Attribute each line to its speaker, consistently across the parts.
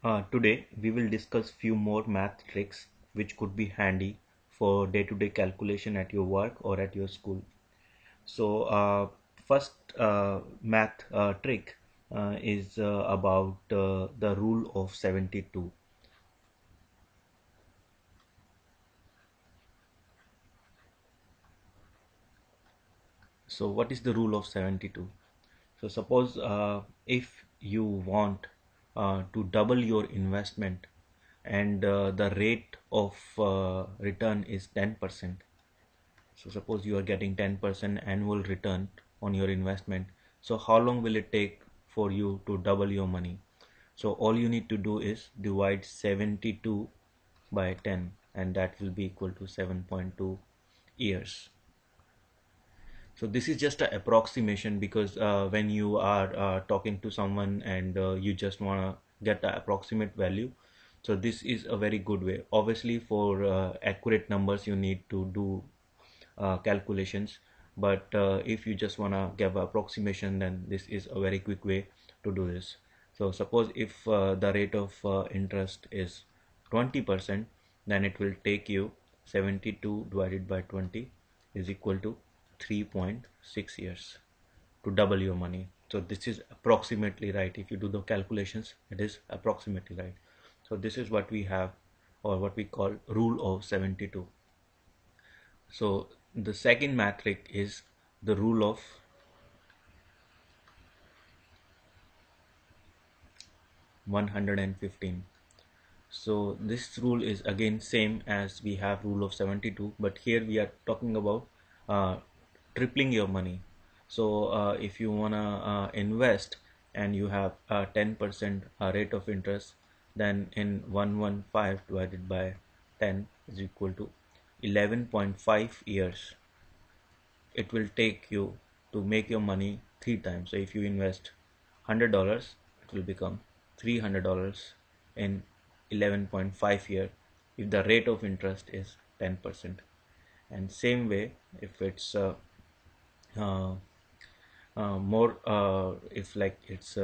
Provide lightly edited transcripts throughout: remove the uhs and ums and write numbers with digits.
Speaker 1: Today we will discuss few more math tricks which could be handy for day-to-day calculation at your work or at your school. So first math trick is about the rule of 72. So what is the rule of 72? So suppose if you want to double your investment and the rate of return is 10%. So suppose you are getting 10% annual return on your investment. So how long will it take for you to double your money? So all you need to do is divide 72 by 10 and that will be equal to 7.2 years. So this is just an approximation because when you are talking to someone and you just want to get the approximate value, so this is a very good way. Obviously for accurate numbers you need to do calculations, but if you just want to give an approximation, then this is a very quick way to do this. So suppose if the rate of interest is 20%, then it will take you 72 divided by 20 is equal to 3.6 years to double your money. So this is approximately right. If you do the calculations, it is approximately right. So this is what we have, or what we call rule of 72. So the second metric is the rule of 115. So this rule is again same as we have rule of 72, but here we are talking about uh, tripling your money. So if you wanna invest and you have a 10% rate of interest, then in 115 divided by 10 is equal to 11.5 years it will take you to make your money three times. So if you invest $100, it will become $300 in 11.5 year if the rate of interest is 10%. And same way, if it's uh, more, if like it's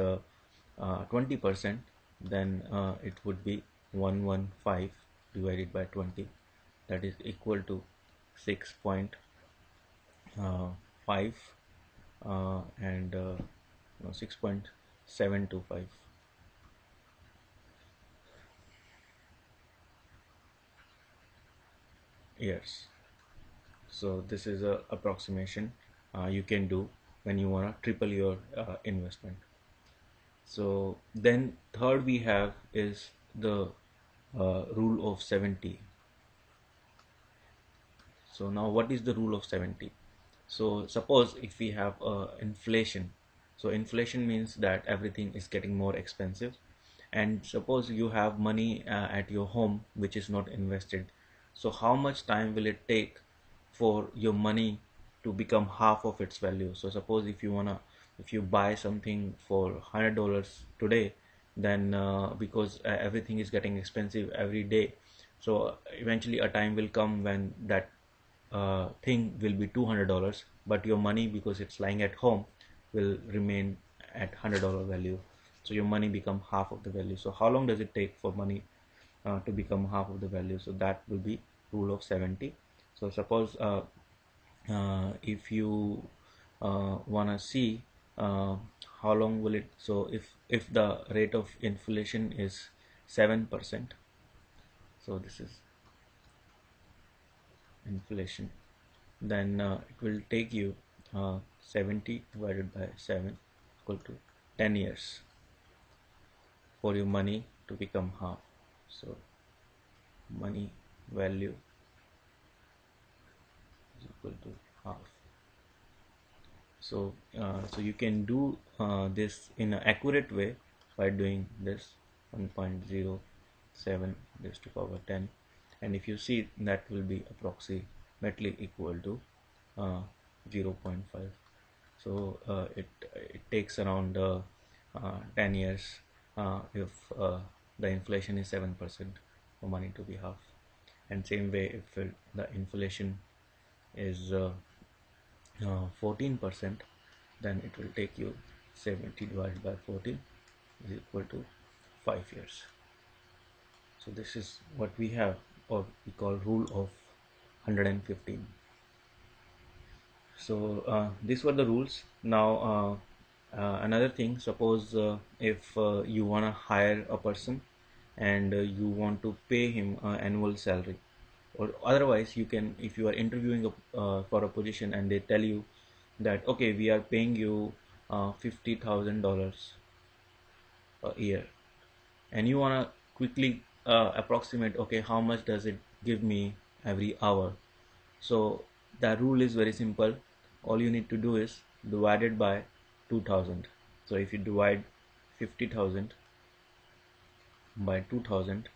Speaker 1: 20%, then it would be 115 divided by 20, that is equal to 6.5 and no, 6.725 years. So this is a approximation you can do when you want to triple your investment. So then third we have is the rule of 70. So now what is the rule of 70? So suppose if we have inflation, so inflation means that everything is getting more expensive, and suppose you have money at your home which is not invested. So how much time will it take for your money to become half of its value? So suppose if you buy something for $100 today, then because everything is getting expensive every day, so eventually a time will come when that thing will be $200, but your money, because it's lying at home, will remain at $100 value. So your money become half of the value. So how long does it take for money to become half of the value? So that will be rule of 70. So suppose if you wanna see how long will it, so if the rate of inflation is 7%, so this is inflation, then it will take you 70 divided by 7 equal to 10 years for your money to become half. So money value is equal to half. So so you can do this in an accurate way by doing this 1.07 raised to power 10, and if you see, that will be approximately equal to uh, 0.5. So it takes around 10 years if the inflation is 7% for money to be half. And same way, if the inflation is 14%, then it will take you 70 divided by 14 is equal to 5 years. So this is what we have, or we call rule of 115. So these were the rules. Now another thing, suppose if you want to hire a person and you want to pay him annual salary, or otherwise you can, if you are interviewing for a position and they tell you that okay, we are paying you $50,000 a year, and you want to quickly approximate, okay, how much does it give me every hour. So the rule is very simple. All you need to do is divide it by 2000. So if you divide 50,000 by 2000,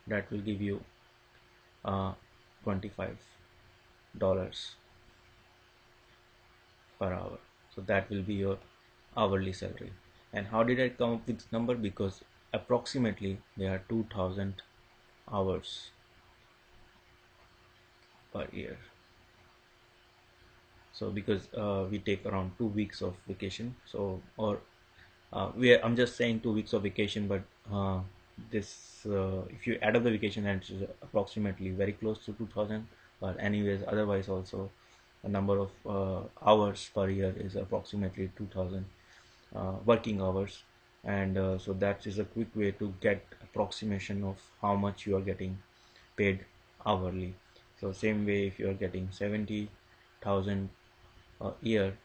Speaker 1: that will give you $25 per hour. So that will be your hourly salary. And how did I come up with this number? Because approximately there are 2000 hours per year. So because we take around 2 weeks of vacation, so or I'm just saying 2 weeks of vacation, but this if you add up the vacation, and it's approximately very close to 2000. But anyways, otherwise also a number of hours per year is approximately 2000 working hours. And so that is a quick way to get approximation of how much you are getting paid hourly. So same way, if you are getting 70,000 a year,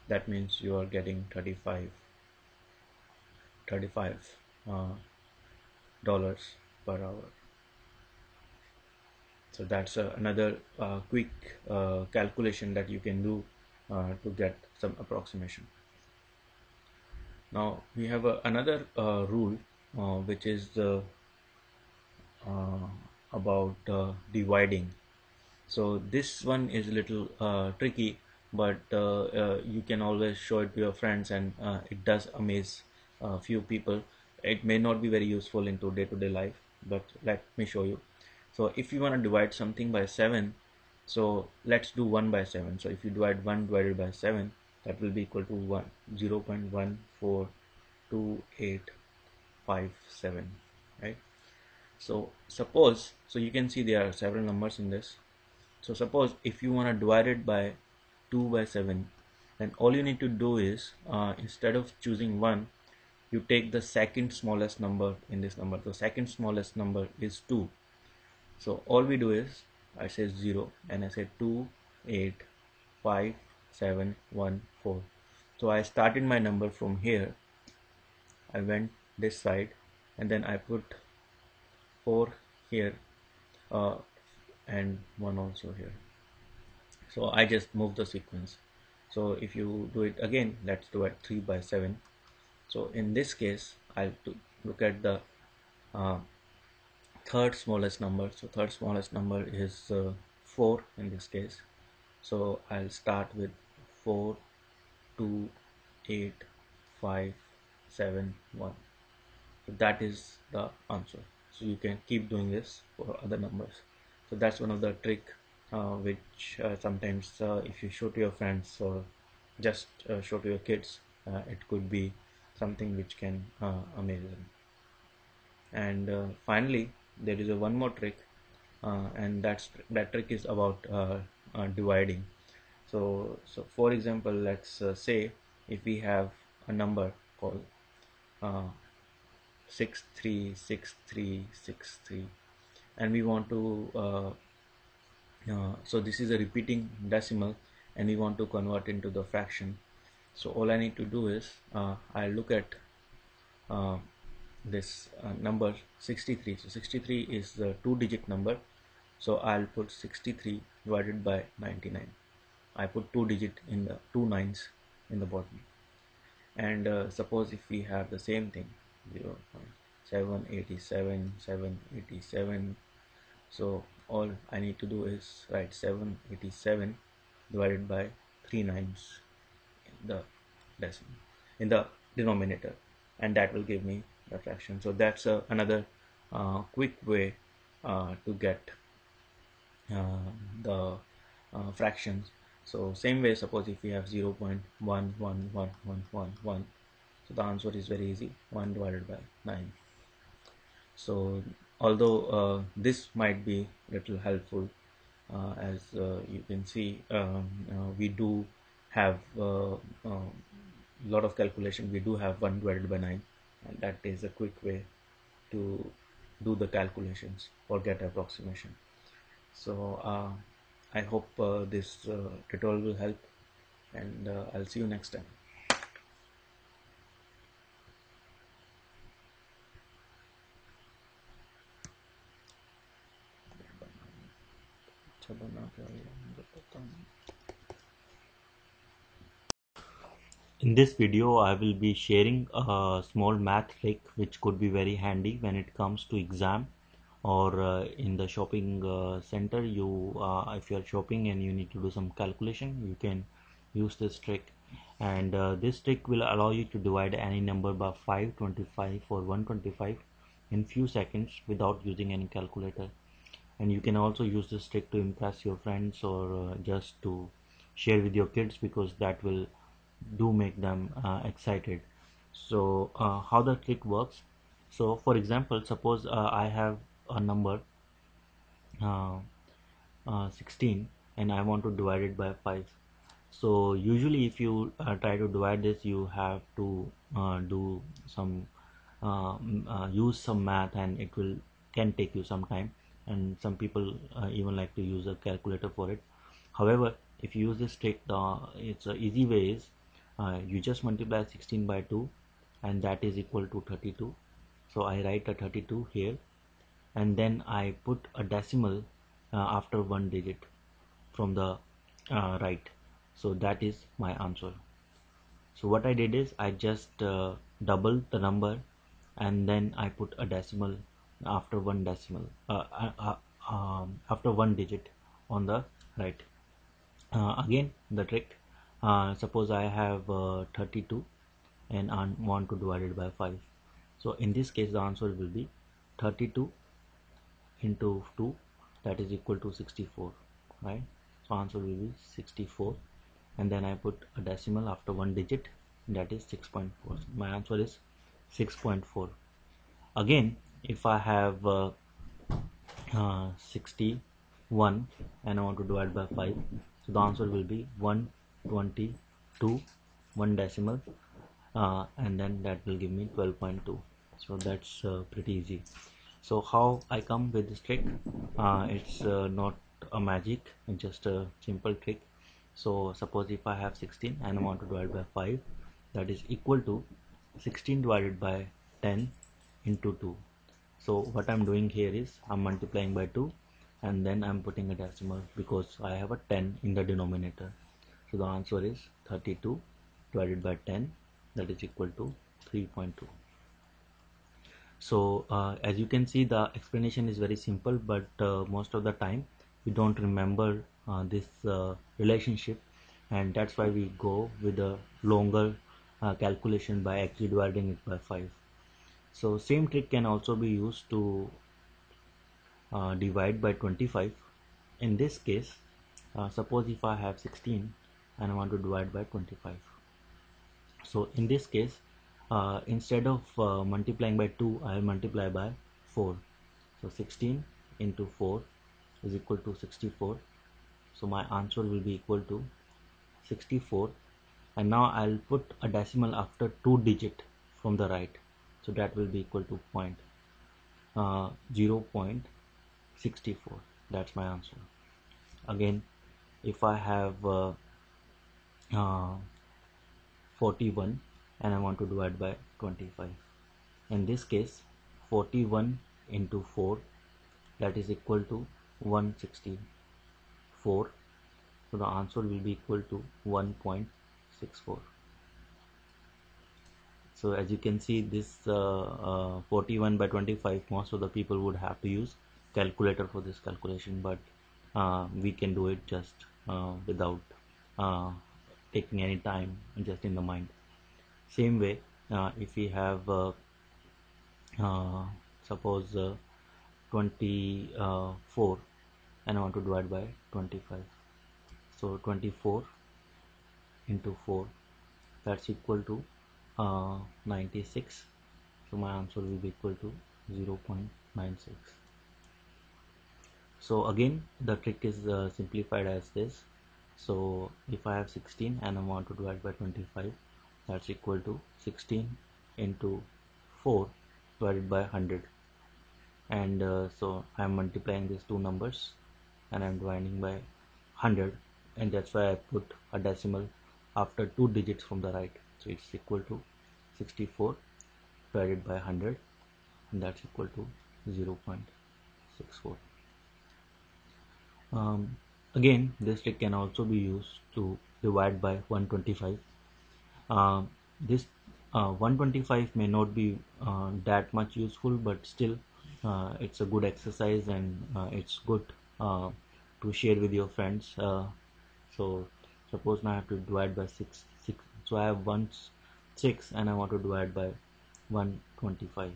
Speaker 1: that means you are getting 35 uh, dollars per hour. So that's another quick calculation that you can do to get some approximation. Now we have another rule which is uh, about dividing. So this one is a little tricky, but you can always show it to your friends, and it does amaze a few people. It may not be very useful into day-to-day life, but let me show you. So if you want to divide something by 7, so let's do 1 by 7. So if you divide 1 divided by 7, that will be equal to 1 0.14287, right? So suppose, so you can see there are several numbers in this. So suppose if you want to divide it by 2 by 7, then all you need to do is instead of choosing 1, you take the second smallest number in this number. The second smallest number is 2. So all we do is, I say 0 and I say 2, 8, 5, 7, 1, 4. So I started my number from here. I went this side and then I put 4 here uh, and 1 also here. So I just move the sequence. So if you do it again, let's do it 3 by 7. So in this case, I'll look at the uh, third smallest number. So third smallest number is 4 in this case. So I'll start with 4, 2, 8, 5, 7, 1. So that is the answer. So you can keep doing this for other numbers. So that's one of the trick which sometimes if you show to your friends or just show to your kids, it could be something which can amaze them. And finally, there is one more trick, and that trick is about dividing. So for example, let's say if we have a number called uh, 636363, and we want to so this is a repeating decimal and we want to convert into the fraction. So all I need to do is I look at uh, this number 63. So 63 is the 2-digit number, so I'll put 63 divided by 99. I put 2 digit in the 2 nines in the bottom. And suppose if we have the same thing, 0.787 787, so all I need to do is write 787 divided by 3 nines in the decimal, in the denominator, and that will give me the fraction. So that's another quick way to get the fractions. So same way, suppose if we have 0.11111, so the answer is very easy, 1 divided by 9. So although this might be little helpful, as you can see, we do have a lot of calculation. We do have 1 divided by 9, and that is a quick way to do the calculations or get approximation. So I hope this tutorial will help, and I'll see you next time. In this video, I will be sharing a small math trick which could be very handy when it comes to exam, or in the shopping center. If you are shopping and you need to do some calculation, you can use this trick. And this trick will allow you to divide any number by 5, 25 or 125 in few seconds without using any calculator. And you can also use this trick to impress your friends, or just to share with your kids, because that will do make them excited. So how the trick works: so for example, suppose I have a number uh, 16, and I want to divide it by 5. So usually if you try to divide this, you have to do some use some math, and it will can take you some time, and some people even like to use a calculator for it. However, if you use this trick, it's a easy way is, you just multiply 16 by 2, and that is equal to 32. So I write a 32 here, and then I put a decimal after one digit from the right. So that is my answer. So what I did is, I just doubled the number, and then I put a decimal after one decimal, after one digit on the right. Again the trick, suppose I have 32 and I want to divide it by 5. So in this case the answer will be 32 into 2, that is equal to 64, right? So answer will be 64, and then I put a decimal after one digit, that is 6.4. My answer is 6.4. Again, if I have 61 and I want to divide by 5, so the answer will be 122, one decimal, and then that will give me 12.2. So that's pretty easy. So how I come with this trick? It's not a magic, it's just a simple trick. So suppose if I have 16 and I want to divide by 5, that is equal to 16 divided by 10 into 2. So what I'm doing here is, I'm multiplying by 2, and then I'm putting a decimal because I have a 10 in the denominator. So the answer is 32 divided by 10, that is equal to 3.2. So as you can see, the explanation is very simple, but most of the time we don't remember this relationship, and that's why we go with a longer calculation by actually dividing it by 5. So same trick can also be used to divide by 25. In this case, suppose if I have 16 and I want to divide by 25. So in this case, instead of multiplying by 2, I will multiply by 4. So 16 into 4 is equal to 64. So my answer will be equal to 64, and now I'll put a decimal after 2 digit from the right. So that will be equal to 0.64. That's my answer. Again, if I have uh, 41 and I want to divide by 25. In this case, 41 into 4, that is equal to 164. So the answer will be equal to 1.64. So as you can see, this 41 by 25, most of the people would have to use calculator for this calculation, but we can do it just without uh, taking any time, just in the mind. Same way, if we have uh, suppose 24 and I want to divide by 25. So 24 into 4, that's equal to 96. So my answer will be equal to 0.96. So again the trick is simplified as this. So if I have 16 and I want to divide by 25, that's equal to 16 into 4 divided by 100, and so I'm multiplying these two numbers and I'm dividing by 100, and that's why I put a decimal after two digits from the right. So it's equal to 64 divided by 100, and that's equal to 0.64. Again, this trick can also be used to divide by 125. This 125 may not be that much useful, but still it's a good exercise, and it's good to share with your friends. So suppose now I have to divide by 6. So I have 6 and I want to divide by 125.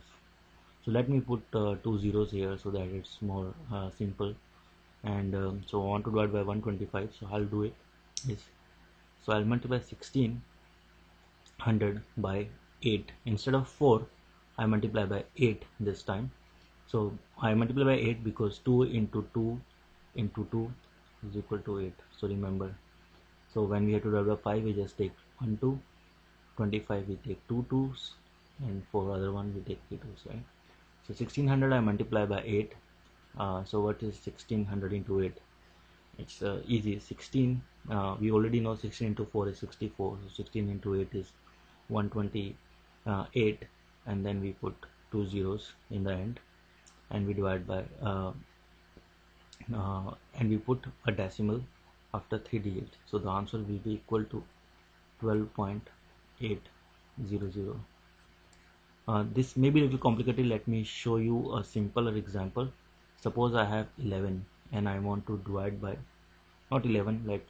Speaker 1: So let me put two zeros here so that it's more simple. And so I want to divide by 125, so I'll do it is, so I'll multiply 1600 by 8. Instead of 4, I multiply by 8 this time. So I multiply by 8 because 2 into 2 into 2 is equal to 8. So remember, so when we have to divide by 5, we just take 1 2, 25 we take 2 2s, and for other one we take 3 2s, right? So 1600 I multiply by 8. So what is 1600 into 8? It's easy. 16, we already know 16 into 4 is 64, so 16 into 8 is 128, and then we put two zeros in the end, and we divide by and we put a decimal after 3 digits, so the answer will be equal to 12.800. This may be a little complicated. Let me show you a simpler example. Suppose I have 11 and I want to divide by, not 11, like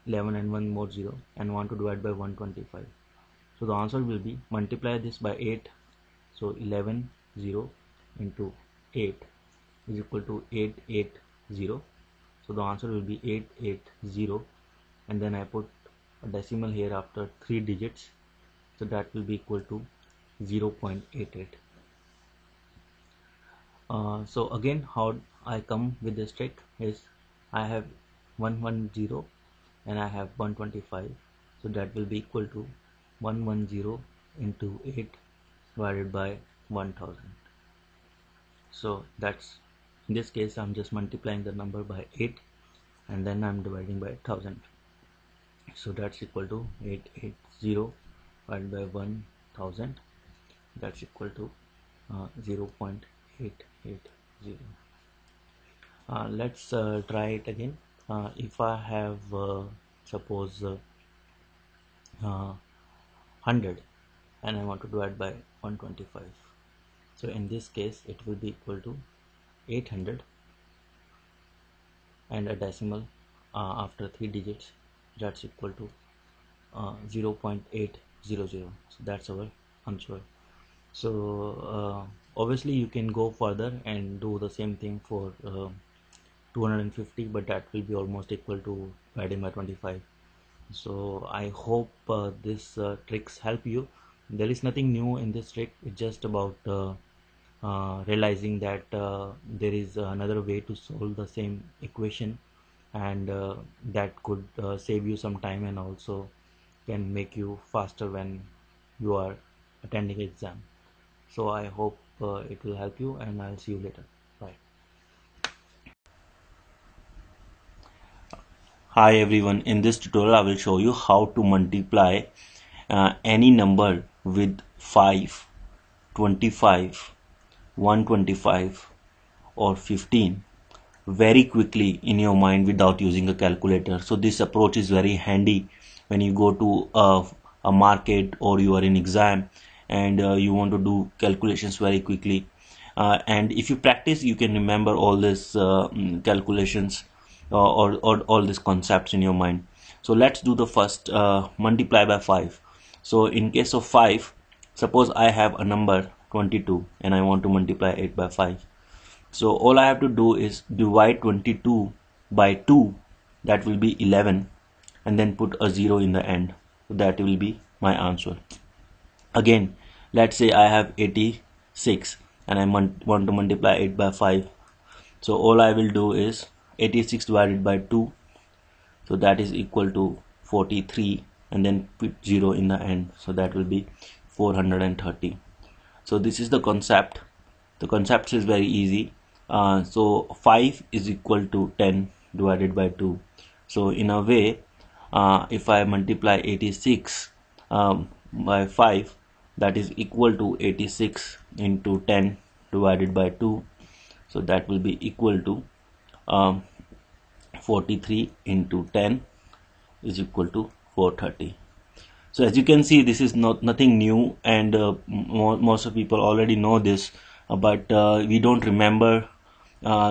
Speaker 1: 11 and one more 0, and want to divide by 125. So the answer will be, multiply this by 8. So 11 0 into 8 is equal to 880. So the answer will be 880, and then I put a decimal here after 3 digits, so that will be equal to 0.88. So again, how I come with this trick is, I have 110 and I have 125, so that will be equal to 110 into 8 divided by 1000. So that's, in this case I'm just multiplying the number by 8 and then I'm dividing by 1000. So that's equal to 880 divided by 1000, that's equal to 0.880. Let's try it again. If I have suppose 100 and I want to divide by 125, so in this case it will be equal to 800 and a decimal after 3 digits, that's equal to 0.800. So that's our answer. So obviously you can go further and do the same thing for 250, but that will be almost equal to dividing by 25. So I hope this tricks help you. There is nothing new in this trick. It's just about realizing that there is another way to solve the same equation, and that could save you some time and also can make you faster when you are attending exam. So I hope it will help you, and I'll see you later. Bye. Hi everyone, in this tutorial I will show you how to multiply any number with 5, 25, 125 or 15 very quickly in your mind without using a calculator. So this approach is very handy when you go to a market or you are in exam and you want to do calculations very quickly, and if you practice you can remember all these calculations or all these concepts in your mind. So let's do the first multiply by 5. So in case of 5, suppose I have a number 22 and I want to multiply it by 5. So all I have to do is divide 22 by 2, that will be 11, and then put a 0 in the end. So that will be my answer. Again, let's say I have 86 and I want to multiply it by 5. So all I will do is 86 divided by 2, so that is equal to 43, and then put 0 in the end, so that will be 430. So this is the concept. The concept is very easy. So 5 is equal to 10 divided by 2. So in a way, if I multiply 86 by 5, that is equal to 86 into 10 divided by 2. So that will be equal to 43 into 10 is equal to 430. So as you can see, this is nothing new, and most of people already know this, but we don't remember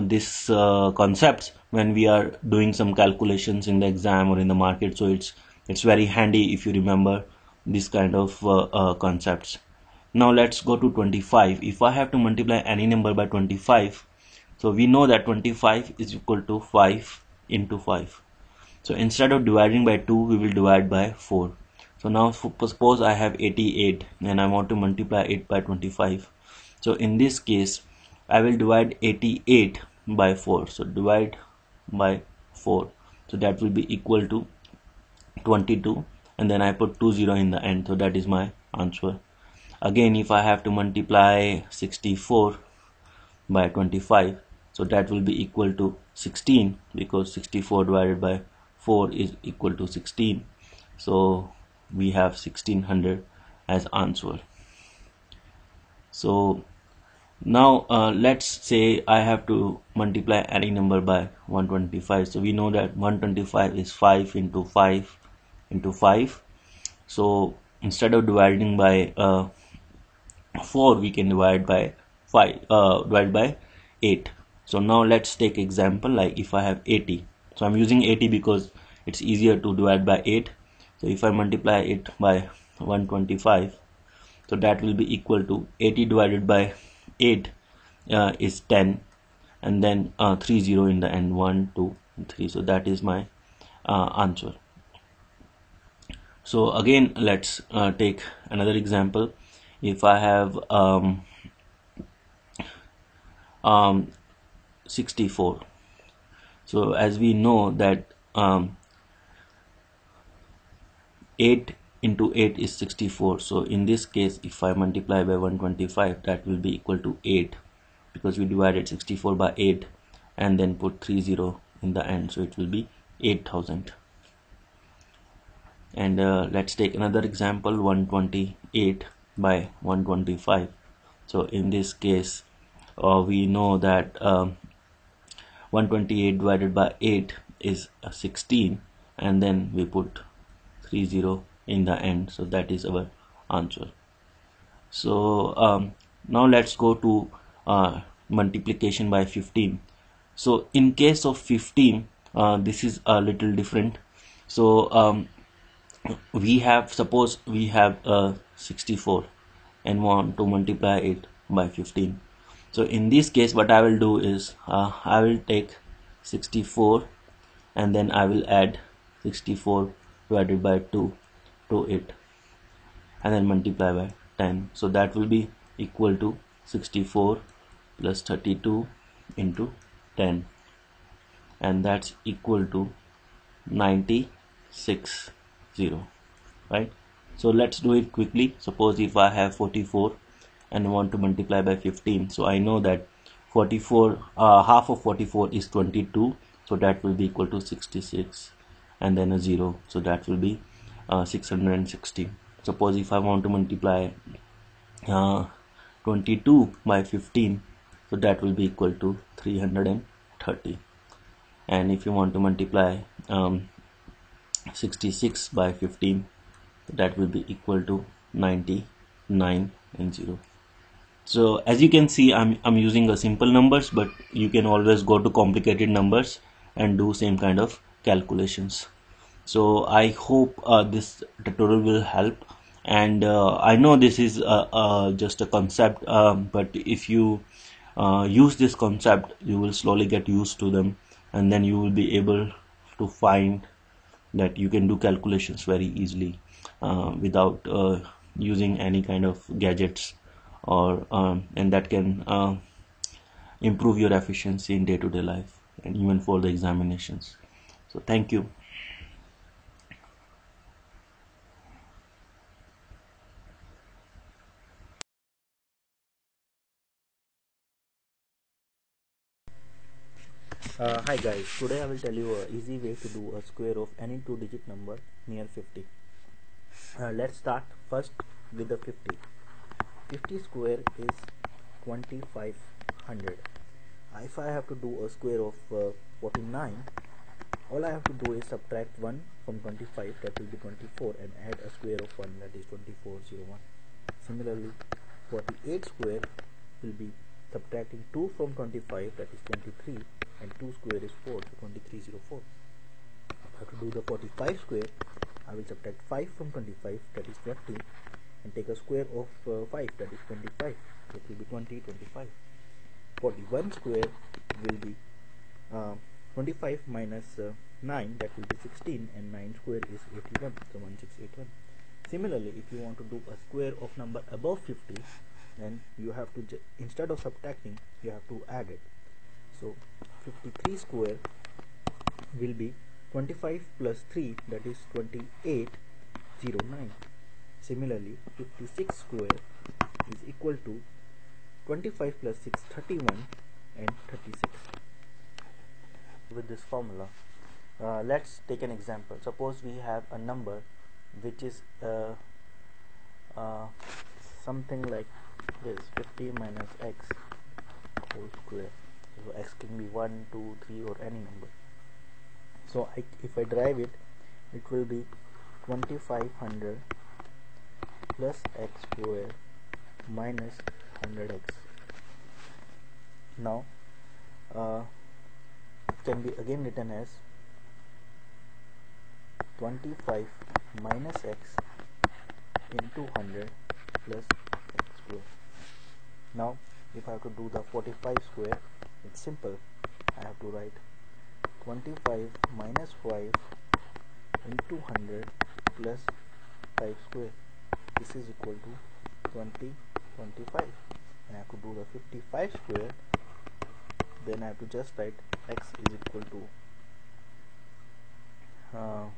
Speaker 1: this concepts when we are doing some calculations in the exam or in the market. So it's very handy if you remember this kind of concepts. Now let's go to 25. If I have to multiply any number by 25, so we know that 25 is equal to 5 into 5. So instead of dividing by 2, we will divide by 4. So now suppose I have 88 and I want to multiply it by 25. So in this case, I will divide 88 by 4. So divide by 4. So that will be equal to 22, and then I put 20 in the end. So that is my answer. Again, if I have to multiply 64 by 25, so that will be equal to 16, because 64 divided by 4 is equal to 16. So we have 1600 as answer. So now let's say I have to multiply any number by 125. So we know that 125 is 5 into 5 into 5. So instead of dividing by 4, we can divide by 8. So now let's take example, like if I have 80. So I'm using 80 because it's easier to divide by 8. So if I multiply it by 125, so that will be equal to 80 divided by 8 is 10, and then 30 in the end, 1, 2, 3. So that is my answer. So again, let's take another example. If I have 64, so as we know that 8 into 8 is 64. So in this case, if I multiply by 125, that will be equal to 8, because we divided 64 by 8 and then put 30 in the end. So it will be 8000. And let's take another example, 128 by 125. So in this case, we know that 128 divided by 8 is 16, and then we put 30 in the end. So that is our answer. So now let's go to multiplication by 15. So in case of 15, this is a little different. So we have, suppose we have 64 and want to multiply it by 15. So in this case, what I will do is I will take 64 and then I will add 64 divided by 2 to it, and then multiply by 10. So that will be equal to 64 plus 32 into 10, and that's equal to 96, right? So let's do it quickly. Suppose if I have 44 and want to multiply by 15, so I know that 44 half of 44 is 22, so that will be equal to 66, and then a 0, so that will be 660. Suppose if I want to multiply 22 by 15, so that will be equal to 330. And if you want to multiply 66 by 15, that will be equal to 99 and 0. So as you can see, I'm using a simple numbers, but you can always go to complicated numbers and do same kind of calculations. So I hope this tutorial will help, and I know this is just a concept, but if you use this concept, you will slowly get used to them, and then you will be able to find that you can do calculations very easily without using any kind of gadgets or and that can improve your efficiency in day-to-day life and even for the examinations. So thank you.
Speaker 2: Hi guys, today I will tell you a easy way to do a square of any two-digit number near 50. Let's start first with the 50. 50 square is 2500. If I have to do a square of 49, all I have to do is subtract 1 from 25, that will be 24, and add a square of 1, that is 2401. Similarly, 48 square will be subtracting 2 from 25, that is 23, and 2 square is 4, so 2304. If I have to do the 45 square, I will subtract 5 from 25, that is 20, and take a square of 5, that is 25, that will be 20, 25. 41 square will be 25 minus 9, that will be 16, and 9 square is 81, so 1681. Similarly, if you want to do a square of number above 50, then you have to, instead of subtracting, you have to add it. So 53 square will be 25 plus 3, that is 2809. Similarly, 56 square is equal to 25 plus 6, 31, and 36. With this formula, let's take an example. Suppose we have a number which is something like this: 50 minus x whole square. So x can be 1, 2, 3, or any number. So if I derive it, it will be 2500 plus x square minus 100x. Now it can be again written as 25 minus x into 100 plus x square. Now if I have to do the 45 square, it's simple. I have to write 25 minus 5 into 100 plus 5 square. This is equal to 20, 25. And I have to do the 55 square. Then I have to just write x is equal to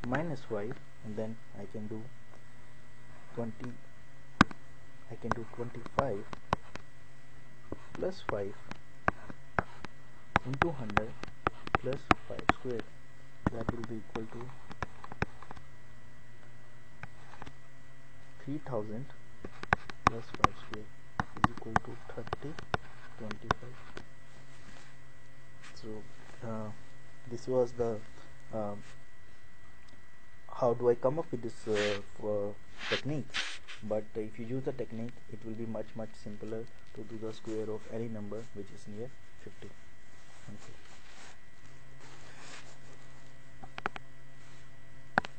Speaker 2: minus 5, and then I can do 25 plus 5 into 100 plus 5 square. That will be equal to 3000 plus 5 square is equal to 30, 25. So this was the how do I come up with this technique. But if you use the technique, it will be much simpler to do the square of any number which is near 50. Thank you.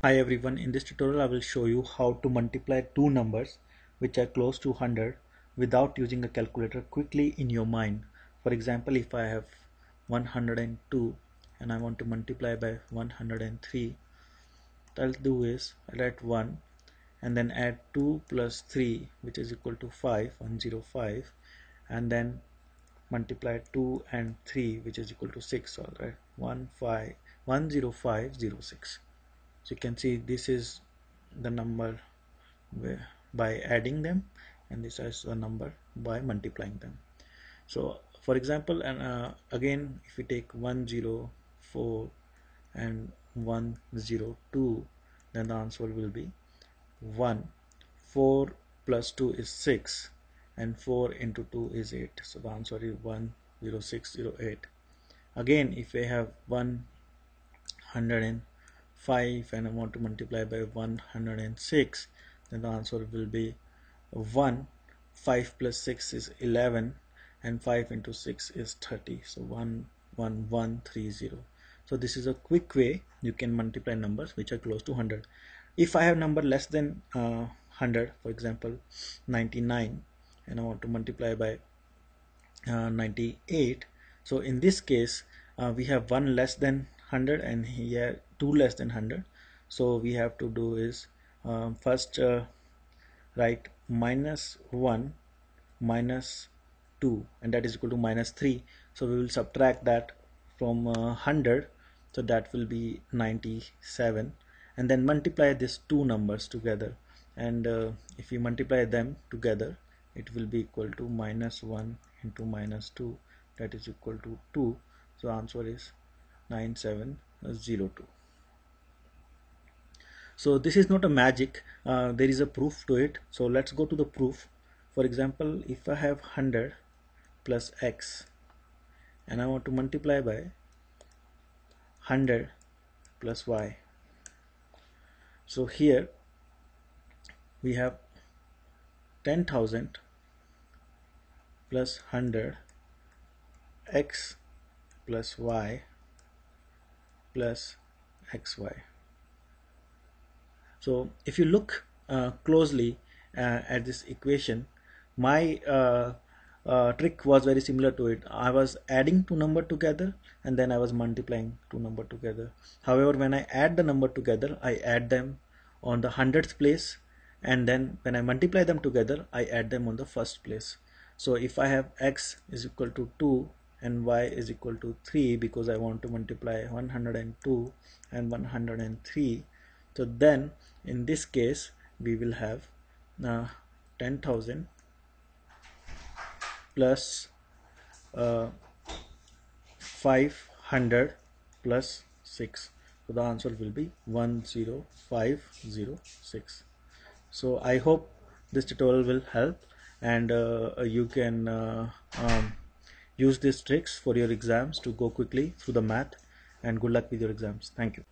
Speaker 3: Hi everyone, in this tutorial I will show you how to multiply two numbers which are close to 100 without using a calculator quickly in your mind. For example, if I have 102 and I want to multiply by 103, what I'll do is I'll write 1 and then add 2 plus 3, which is equal to 5, 105, and then multiply 2 and 3, which is equal to 6. Alright, 10506. So you can see this is the number by adding them, and this is the number by multiplying them. So for example, and again, if we take 104 and 102, then the answer will be 1. 4 plus 2 is 6, and 4 into 2 is 8, so the answer is 10608. Again, if we have 105 and I want to multiply by 106, then the answer will be 1. 5 plus 6 is 11, and 5 into 6 is 30, so 11130. So this is a quick way you can multiply numbers which are close to 100. If I have number less than 100, for example 99, and I want to multiply by 98, so in this case we have 1 less than 100 and here 2 less than 100. So we have to do is first write minus 1 minus 2, and that is equal to minus 3. So we will subtract that from 100, so that will be 97, and then multiply these two numbers together, and if we multiply them together, it will be equal to minus 1 into minus 2, that is equal to 2. So answer is 9702. So this is not a magic, there is a proof to it. So let's go to the proof. For example, if I have 100 plus x and I want to multiply by 100 plus y, so here we have 10,000 plus 100 x plus y plus xy. So if you look closely at this equation, my trick was very similar to it. I was adding two number together and then I was multiplying two number together. However, when I add the number together, I add them on the hundredth place, and then when I multiply them together, I add them on the first place. So if I have x is equal to 2 and y is equal to 3, because I want to multiply 102 and 103, so then in this case we will have 10,000 plus 500 plus 6. So the answer will be 10506. So I hope this tutorial will help, and you can use these tricks for your exams to go quickly through the math, and good luck with your exams. Thank you.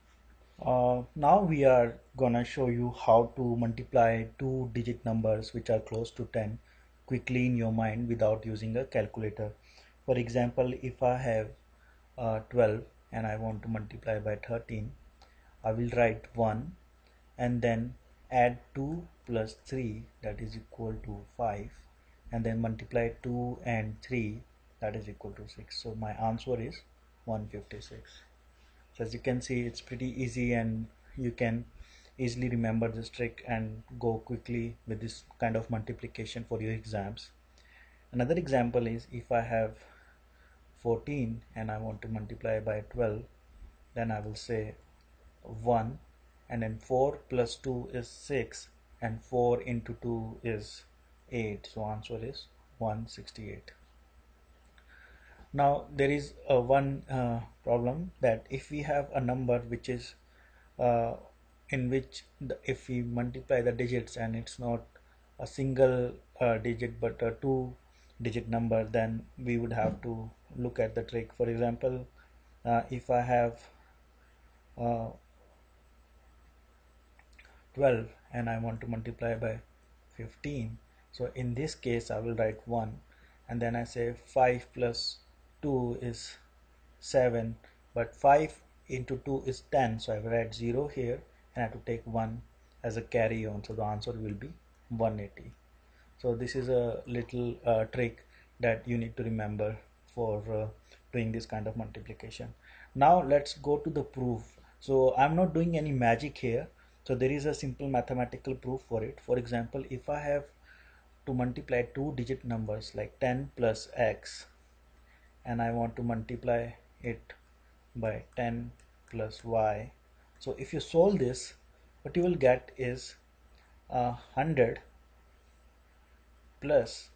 Speaker 3: Now we are gonna show you how to multiply two-digit numbers which are close to 10 quickly in your mind without using a calculator. For example, if I have 12 and I want to multiply by 13, I will write 1 and then add 2 plus 3, that is equal to 5, and then multiply 2 and 3, that is equal to 6. So my answer is 156. So as you can see, it's pretty easy and you can easily remember this trick and go quickly with this kind of multiplication for your exams. Another example is if I have 14 and I want to multiply by 12, then I will say 1, and then 4 plus 2 is 6, and 4 into 2 is 8. So answer is 168. Now there is one problem, that if we have a number which is in which if we multiply the digits and it's not a single digit but a two-digit number, then we would have to look at the trick. For example, if I have 12 and I want to multiply by 15, so in this case I will write 1 and then I say 5 plus 2 is 7, but 5 into 2 is 10, so I will write 0 here and I have to take 1 as a carry on, so the answer will be 180. So this is a little trick that you need to remember for doing this kind of multiplication. Now let's go to the proof. So I'm not doing any magic here, so there is a simple mathematical proof for it. For example, if I have to multiply two-digit numbers like 10 plus x and I want to multiply it by 10 plus y, so if you solve this, what you will get is 100 plus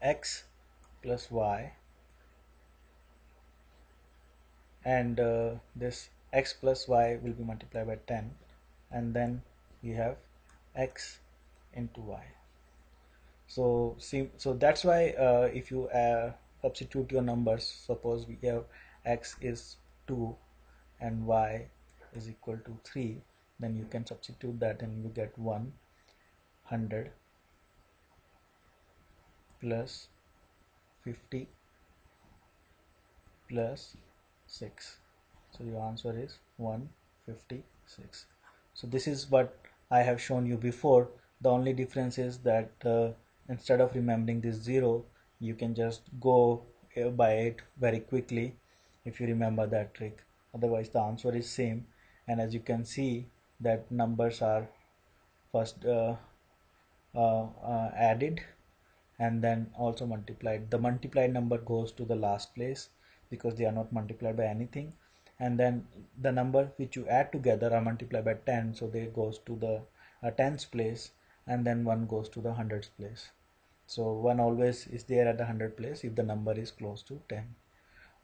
Speaker 3: x plus y, and this x plus y will be multiplied by 10, and then we have x into y. So see, so that's why if you substitute your numbers, suppose we have x is 2 and y is equal to 3, then you can substitute that and you get 100 plus 50 plus 6. So your answer is 156. So this is what I have shown you before. The only difference is that instead of remembering this 0, you can just go by it very quickly if you remember that trick. Otherwise the answer is same, and as you can see that numbers are first added and then also multiplied. The multiplied number goes to the last place because they are not multiplied by anything, and then the number which you add together are multiplied by 10, so they goes to the tens place, and then one goes to the hundreds place. So one always is there at the 100 place if the number is close to 10.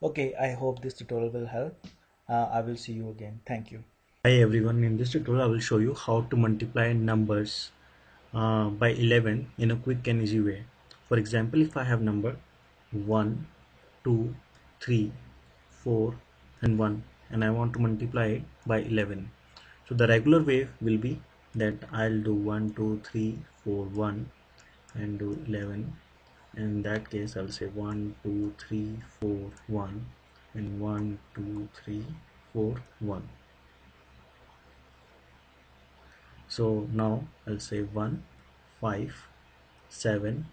Speaker 3: Okay, I hope this tutorial will help. I will see you again. Thank you.
Speaker 1: Hi everyone, in this tutorial I will show you how to multiply numbers by 11 in a quick and easy way. For example, if I have number 1, 2, 3, 4 and 1 and I want to multiply it by 11. So the regular way will be that I'll do 1, 2, 3, 4, 1 and do 11. In that case I'll say 1, 2, 3, 4, 1 and 1, 2, 3, 4, 1. So now I'll say 1, 5, 7,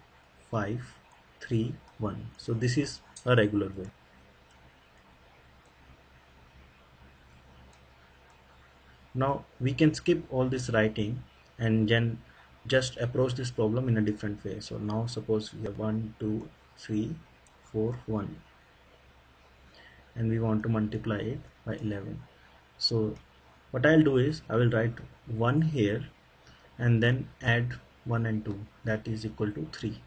Speaker 1: 5, 3, 1. So this is a regular way. Now we can skip all this writing and then just approach this problem in a different way. So now suppose we have 1, 2, 3, 4, 1 and we want to multiply it by 11. So what I'll do is I will write 1 here and then add 1 and 2, that is equal to 3,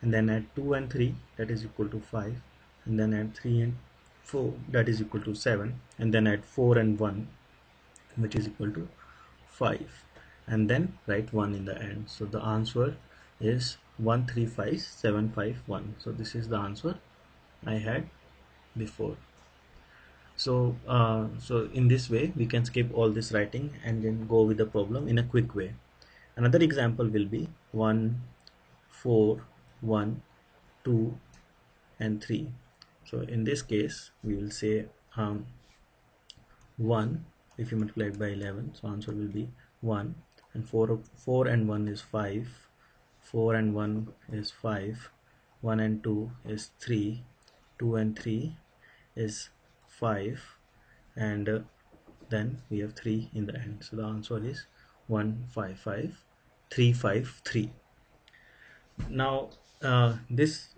Speaker 1: and then add 2 and 3, that is equal to 5, and then add 3 and 4, that is equal to 7, and then add 4 and 1, which is equal to 5, and then write 1 in the end. So the answer is 135751. So this is the answer I had before. So so in this way we can skip all this writing and then go with the problem in a quick way. Another example will be 1, 4, 1, 2 and 3. So in this case we will say 1 if you multiply it by 11, so answer will be 1, and 4 and 1 is 5, 4 and 1 is 5, 1 and 2 is 3, 2 and 3 is 5, and then we have 3 in the end. So the answer is 155353. Now this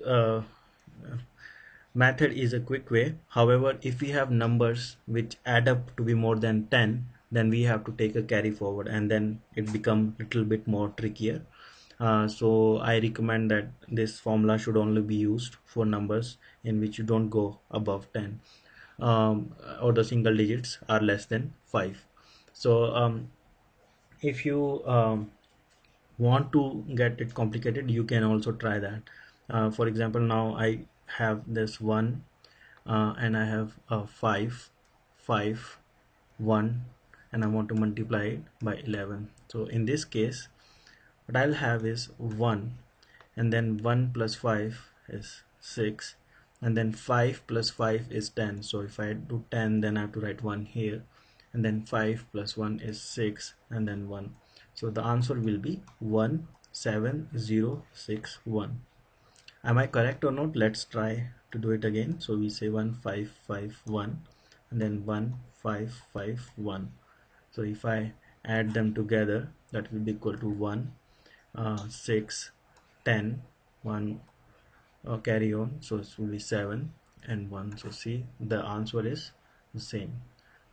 Speaker 1: method is a quick way. However, if we have numbers which add up to be more than 10, then we have to take a carry forward, and then it becomes a little bit more trickier. So I recommend that this formula should only be used for numbers in which you don't go above 10, or the single digits are less than 5. So if you want to get it complicated, you can also try that. For example, now I have this 1 and I have 5, 5, 1 and I want to multiply it by 11. So in this case what I'll have is 1, and then 1 plus 5 is 6, and then 5 plus 5 is 10. So if I do 10, then I have to write 1 here, and then 5 plus 1 is 6, and then 1. So the answer will be 17061. Am I correct or not? Let's try to do it again. So we say 1551 and then 1551. So if I add them together, that will be equal to 1, 6, 10, 1, carry on, so it will be 7 and 1. So see, the answer is the same.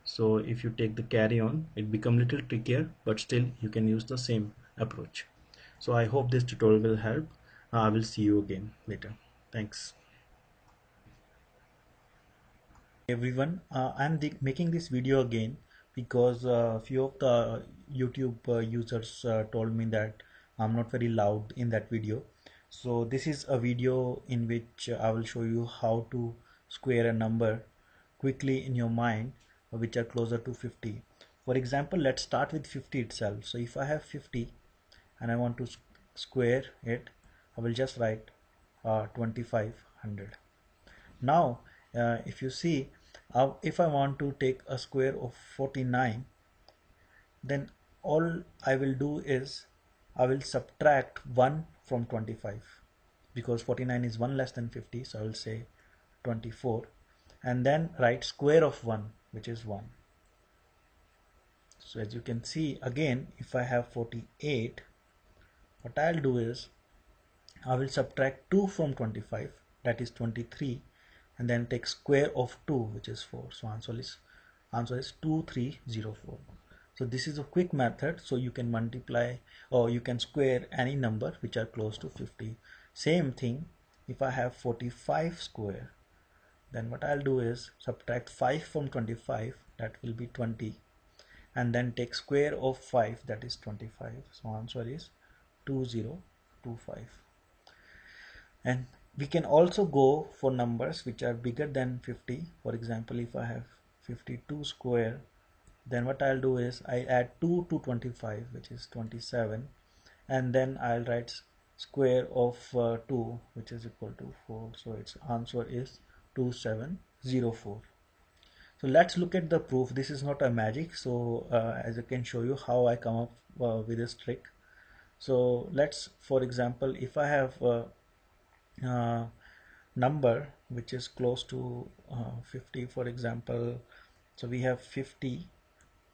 Speaker 1: So if you take the carry on, it becomes little trickier, but still you can use the same approach. So I hope this tutorial will help. I will see you again later. Thanks
Speaker 3: Everyone, I'm making this video again because a few of the YouTube users told me that I'm not very loud in that video. So this is a video in which I will show you how to square a number quickly in your mind which are closer to 50. For example, let's start with 50 itself. So if I have 50 and I want to square it, I will just write 2500. Now if you see, if I want to take a square of 49, then all I will do is I will subtract 1 from 25, because 49 is 1 less than 50, so I will say 24, and then write square of 1, which is 1. So as you can see, again, if I have 48, what I'll do is I will subtract 2 from 25, that is 23, and then take square of 2, which is 4. So answer is 2304. So this is a quick method, so you can multiply or you can square any number which are close to 50. Same thing, if I have 45 square, then what I'll do is subtract 5 from 25, that will be 20, and then take square of 5, that is 25. So answer is 2025. And we can also go for numbers which are bigger than 50. For example, if I have 52 square, then what I'll do is I add 2 to 25, which is 27, and then I'll write square of 2, which is equal to 4. So its answer is 2704. So let's look at the proof. This is not a magic, so as I can show you how I come up with this trick. So let's, for example, if I have number which is close to 50, for example, so we have 50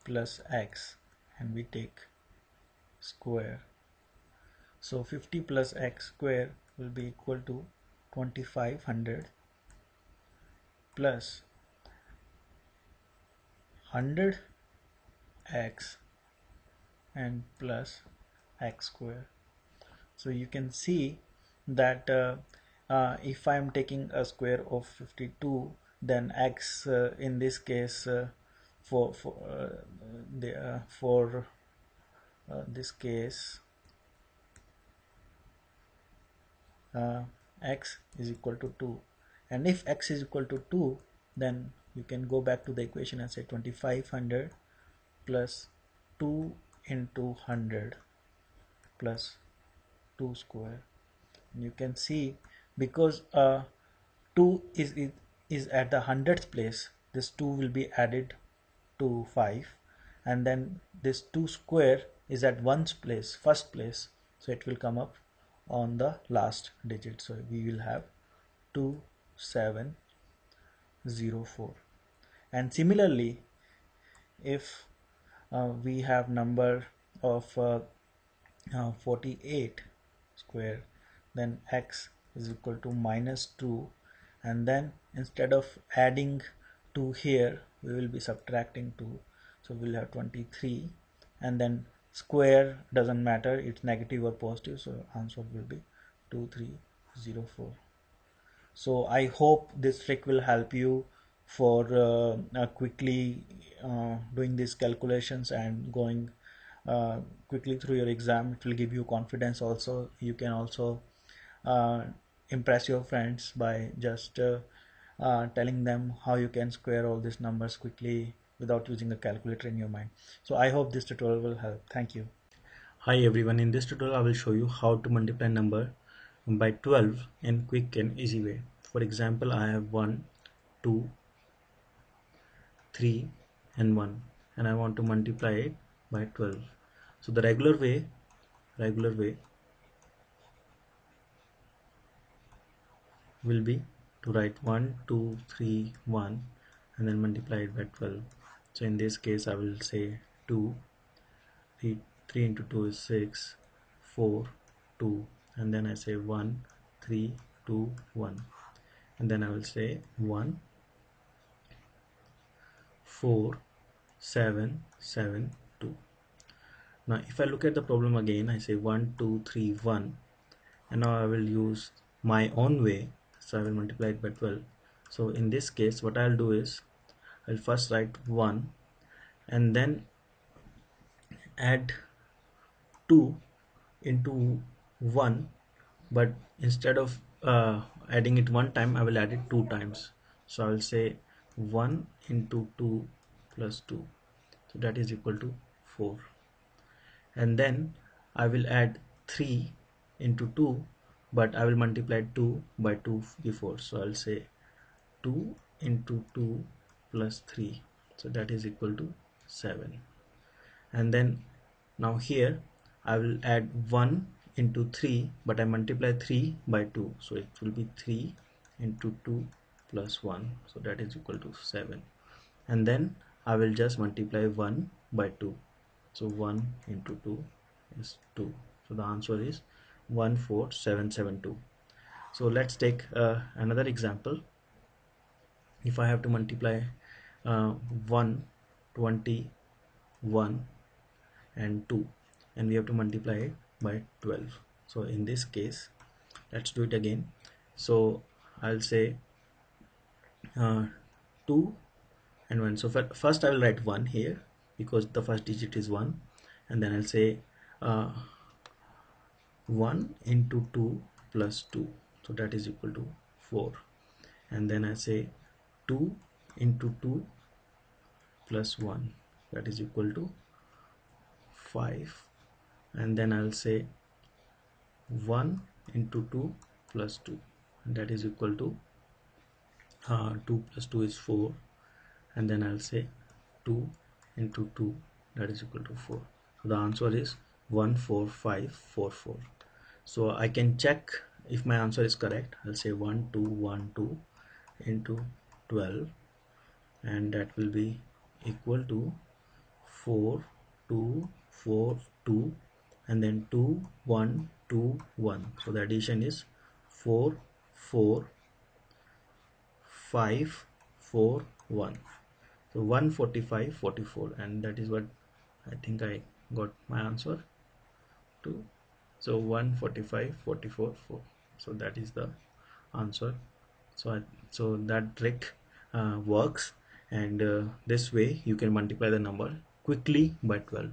Speaker 3: plus x and we take square. So 50 plus x square will be equal to 2500 plus 100x and plus x square. So you can see that if I am taking a square of 52, then x in this case for this case x is equal to 2, and if x is equal to 2, then you can go back to the equation and say 2500 plus 2 into 100 plus 2 square. And you can see because 2 is at the 100th place, this 2 will be added to 5, and then this 2 square is at first place, so it will come up on the last digit. So we will have 2704. And similarly, if we have number of 48 square, then x is equal to minus 2, and then instead of adding 2 here, we will be subtracting 2, so we'll have 23, and then square doesn't matter, it's negative or positive, so answer will be 2304. So I hope this trick will help you for quickly doing these calculations and going quickly through your exam. It will give you confidence also. You can also impress your friends by just telling them how you can square all these numbers quickly without using a calculator in your mind. So I hope this tutorial will help. Thank you. Hi everyone, in this tutorial I will show you how to multiply number by 12 in quick and easy way. For example, I have 1, 2, 3 and 1, and I want to multiply it by 12. So the regular way will be to write 1, 2, 3, 1 and then multiply it by 12. So in this case I will say 2, 3 into 2 is 6, 4, 2, and then I say 1, 3, 2, 1, and then I will say 1, 4, 7, 7, 2. Now if I look at the problem again, I say 1, 2, 3, 1, and now I will use my own way, so I will multiply it by 12. So in this case what I'll do is I'll first write 1 and then add 2 into 1, but instead of adding it one time, I will add it 2 times. So I will say 1 into 2 plus 2, so that is equal to 4, and then I will add 3 into 2, but I will multiply 2 by 2 before, so I'll say 2 into 2 plus 3, so that is equal to 7, and then now here I will add 1 into 3, but I multiply 3 by 2, so it will be 3 into 2 plus 1, so that is equal to 7, and then I will just multiply 1 by 2, so 1 into 2 is 2, So the answer is 14772. So let's take another example. If I have to multiply 121 and 2, and we have to multiply it by 12. So in this case, let's do it again. So I'll say 2 and 1. So first I will write 1 here because the first digit is 1, and then I'll say 1 into 2 plus 2, so that is equal to 4, and then I say 2 into 2 plus 1, that is equal to 5, and then I'll say 1 into 2 plus 2, and that is equal to 2 plus 2 is 4, and then I'll say 2 into 2, that is equal to 4. So the answer is 14544. So I can check if my answer is correct. I'll say 1212 into 12, and that will be equal to 4242, and then 2121. So the addition is 44541. So 14544, and that is what I think I got my answer to. So 14544. So that is the answer. So that trick works, and this way you can multiply the number quickly by 12.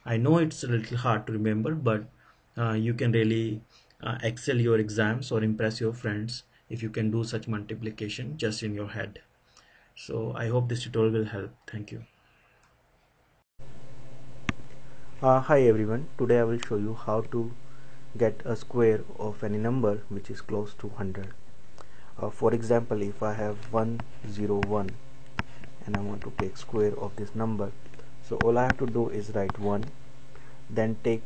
Speaker 3: I know it's a little hard to remember, but you can really excel your exams or impress your friends if you can do such multiplication just in your head. So I hope this tutorial will help. Thank you.
Speaker 2: Hi everyone, today I will show you how to get a square of any number which is close to 100. For example, if I have 101 and I want to take square of this number, so all I have to do is write 1, then take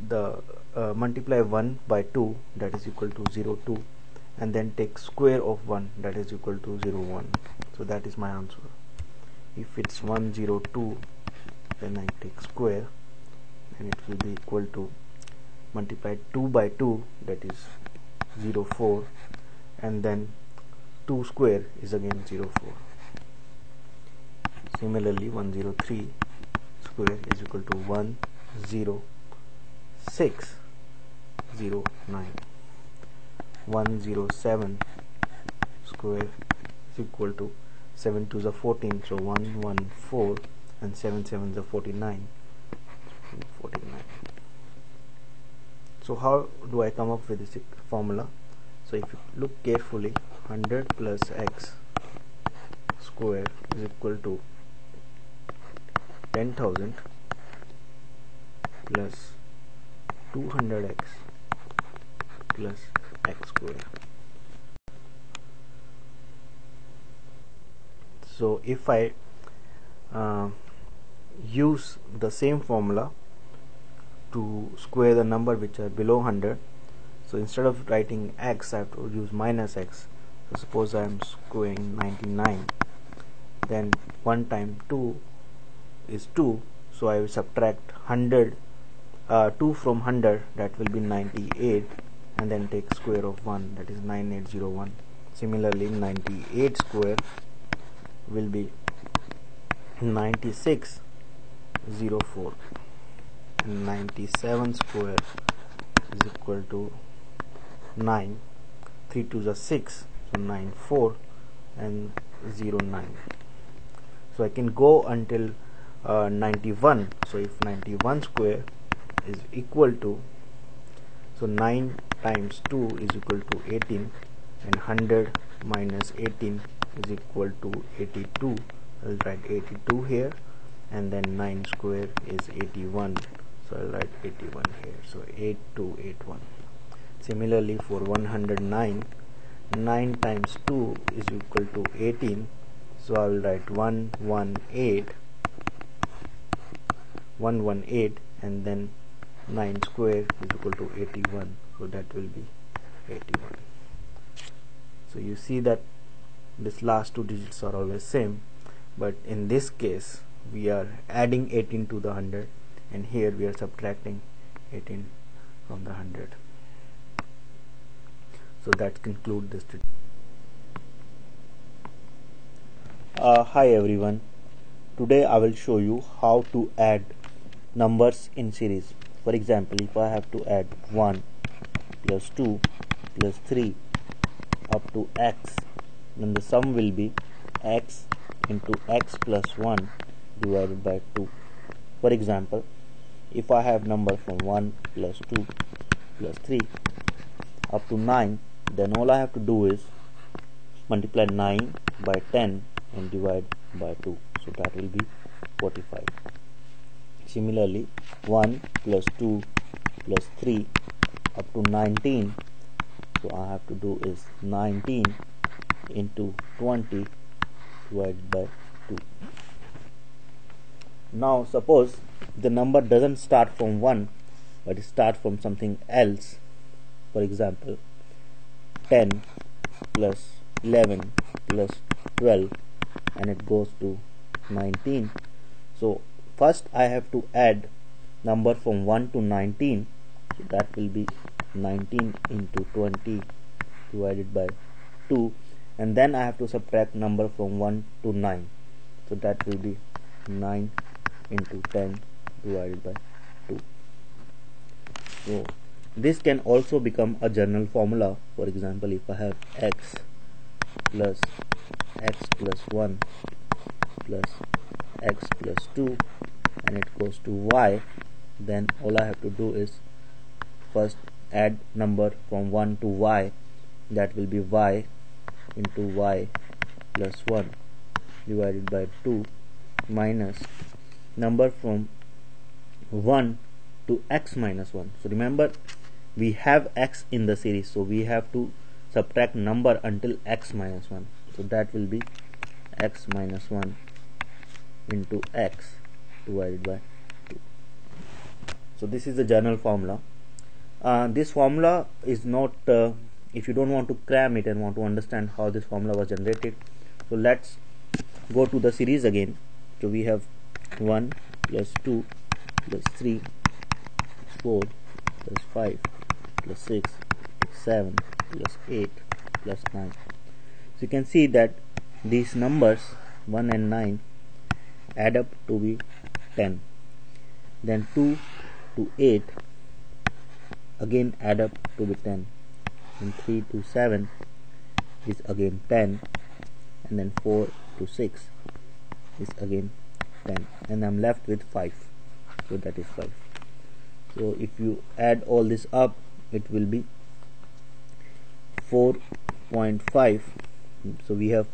Speaker 2: the multiply 1 by 2, that is equal to 02, and then take square of 1, that is equal to 01. So that is my answer. If it's 102, then I take square, and it will be equal to multiply 2 by 2, that is 04, and then 2 square is again 04. Similarly, 103 square is equal to 10609. 107 square is equal to 7 2s are 14, so 114, and 7 7s are 49. 49. So how do I come up with this formula? So if you look carefully, 100 plus x square is equal to 10,000 plus 200x plus x square. So if I use the same formula to square the number which are below 100, so instead of writing x, I have to use minus x. So suppose I am squaring 99, then 1 times 2 is 2, so I will subtract 2 from 100, that will be 98, and then take square of 1, that is 9801. Similarly, 98 square will be 9604, and 97 square is equal to 9. 3 2s are 6, so 94, and 09. So I can go until 91. So if 91 square is equal to, so 9 times 2 is equal to 18, and 100 minus 18 is equal to 82. I'll write 82 here, and then 9 square is 81, so I'll write 81 here. So 8281. Similarly, for 109, 9 times 2 is equal to 18, so I will write 118, and then 9 square is equal to 81, so that will be 81. So you see that this last two digits are always same, but in this case we are adding 18 to the 100, and here we are subtracting 18 from the 100. So that concludes this tutorial.
Speaker 1: Hi everyone. Today I will show you how to add numbers in series. For example, if I have to add 1 plus 2 plus 3 up to x, then the sum will be x into x plus 1 divided by 2. For example, if I have number from 1 plus 2 plus 3 up to 9, then all I have to do is multiply 9 by 10 and divide by 2. So that will be 45. Similarly, 1 plus 2 plus 3 up to 19. So I have to do is 19 into 20 divided by 2. Now suppose the number doesn't start from 1 but it starts from something else. For example, 10 plus 11 plus 12 and it goes to 19. So first I have to add number from 1 to 19. So that will be 19 into 20 divided by 2, and then I have to subtract number from 1 to 9. So that will be 9 into 10 divided by 2. So this can also become a general formula. For example, if I have x plus 1 plus x plus 2 and it goes to y, then all I have to do is first add number from 1 to y. That will be y into y plus 1 divided by 2 minus number from 1 to x minus 1. So remember, we have x in the series, so we have to subtract number until x minus 1. So that will be x minus 1 into x divided by 2. So this is the general formula. This formula is not, if you don't want to cram it and want to understand how this formula was generated, so let's go to the series again. So we have 1 plus 2 plus 3 plus 4 plus 5 plus 6 plus 7 plus 8 plus 9. So you can see that these numbers 1 and 9 add up to be 10. Then 2 to 8 again add up to be 10, and 3 to 7 is again 10, and then 4 to 6 is again 10, and I'm left with 5. So that is 5. So if you add all this up, it will be 4.5. So we have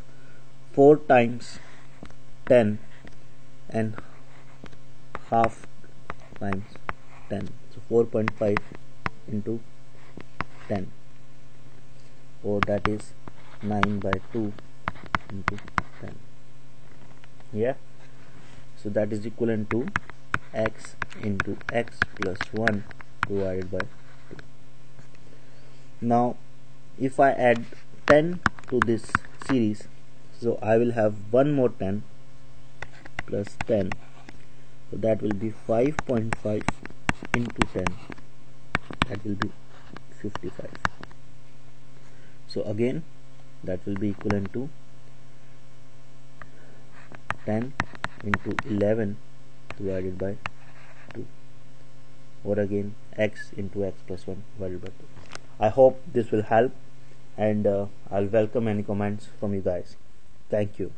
Speaker 1: 4 times 10 and half times 10. So 4.5 into 10, or that is 9 by 2 into 10. Yeah, so that is equivalent to x into x plus 1 divided by 2. Now if I add 10 to this series, so I will have one more 10 plus 10, so that will be 5.5 into 10, that will be 55. So again that will be equivalent to 10 into 11 divided by 2, or again x into x plus 1 divided by 2. I hope this will help, and I'll welcome any comments from you guys. Thank you.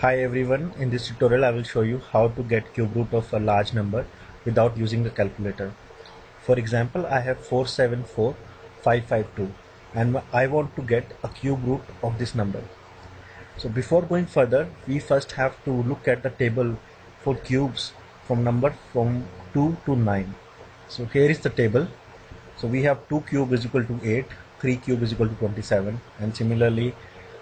Speaker 3: Hi everyone, in this tutorial I will show you how to get cube root of a large number without using the calculator. For example, I have 474552 and I want to get a cube root of this number. So before going further, we first have to look at the table for cubes from number from 2 to 9. So here is the table. So we have 2 cube is equal to 8, 3 cube is equal to 27, and similarly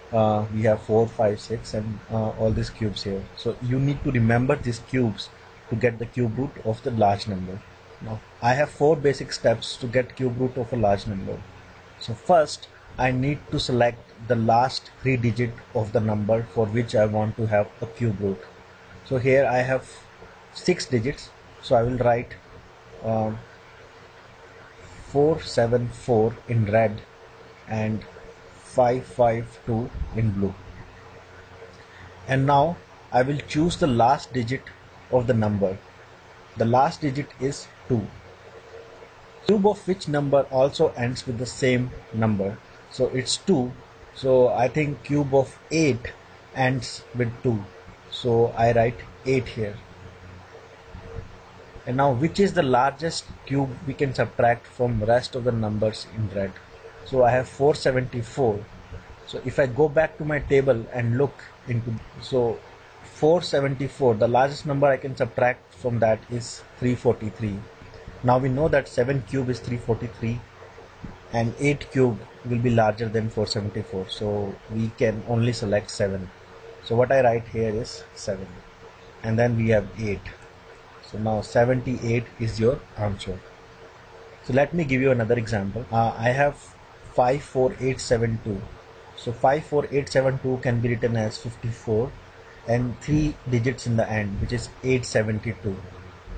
Speaker 3: we have 4, 5, 6 and all these cubes here. So you need to remember these cubes to get the cube root of the large number. Now I have 4 basic steps to get cube root of a large number. So first I need to select the last 3 digit of the number for which I want to have a cube root. So here I have 6 digits, so I will write 474 in red and 552 in blue. And now I will choose the last digit of the number. The last digit is 2. Cube of which number also ends with the same number. So it's 2. So I think cube of 8 ends with 2. So I write 8 here. And now which is the largest cube we can subtract from rest of the numbers in red? So I have 474. So if I go back to my table and look into, so 474, the largest number I can subtract from that is 343. Now we know that 7 cube is 343 and 8 cube will be larger than 474. So we can only select 7. So what I write here is 7. And then we have 8. So now 78 is your answer. So let me give you another example. I have 54872. So 54872 can be written as 54 and 3 digits in the end, which is 872.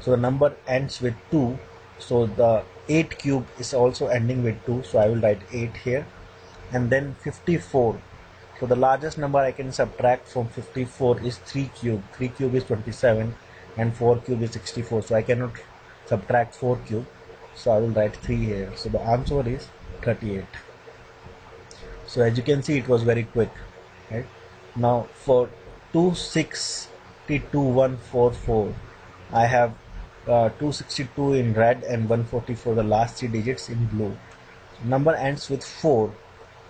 Speaker 3: So the number ends with 2. So the 8 cube is also ending with 2. So I will write 8 here. And then 54. So the largest number I can subtract from 54 is 3 cube. 3 cube is 27 and 4 cube is 64. So I cannot subtract 4 cube. So I will write 3 here. So the answer is 38. So as you can see, it was very quick, right? Now for 262144, I have 262 in red and 144, the last 3 digits, in blue. Number ends with 4.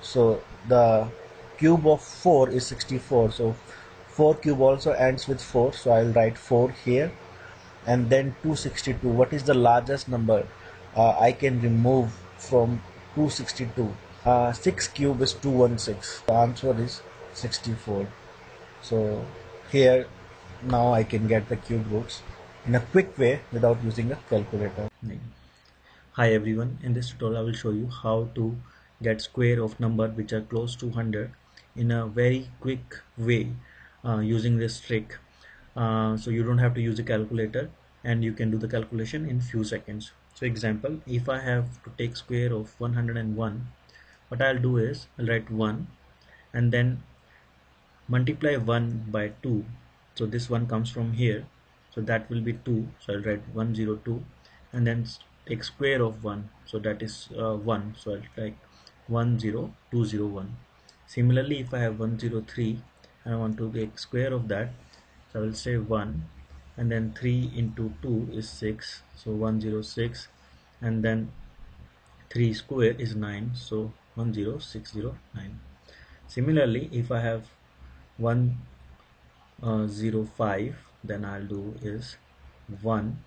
Speaker 3: So the cube of 4 is 64. So 4 cube also ends with 4. So I will write 4 here. And then 262. What is the largest number I can remove from 262? 6 cube is 216. The answer is 64. So here now I can get the cube roots in a quick way without using a calculator. Hi everyone, in this tutorial I will show you how to get square of number which are close to 100 in a very quick way using this trick. So you don't have to use a calculator and you can do the calculation in few seconds. So example, if I have to take square of 101, what I'll do is I'll write 1 and then multiply 1 by 2. So this 1 comes from here, so that will be 2. So I'll write 102 and then take square of 1. So that is 1. So I'll write 10201. Similarly, if I have 103 and I want to take square of that, so I will say 1 and then 3 into 2 is 6. So 106 and then 3 square is 9. So 10609. Similarly, if I have 105, then I'll do is 1.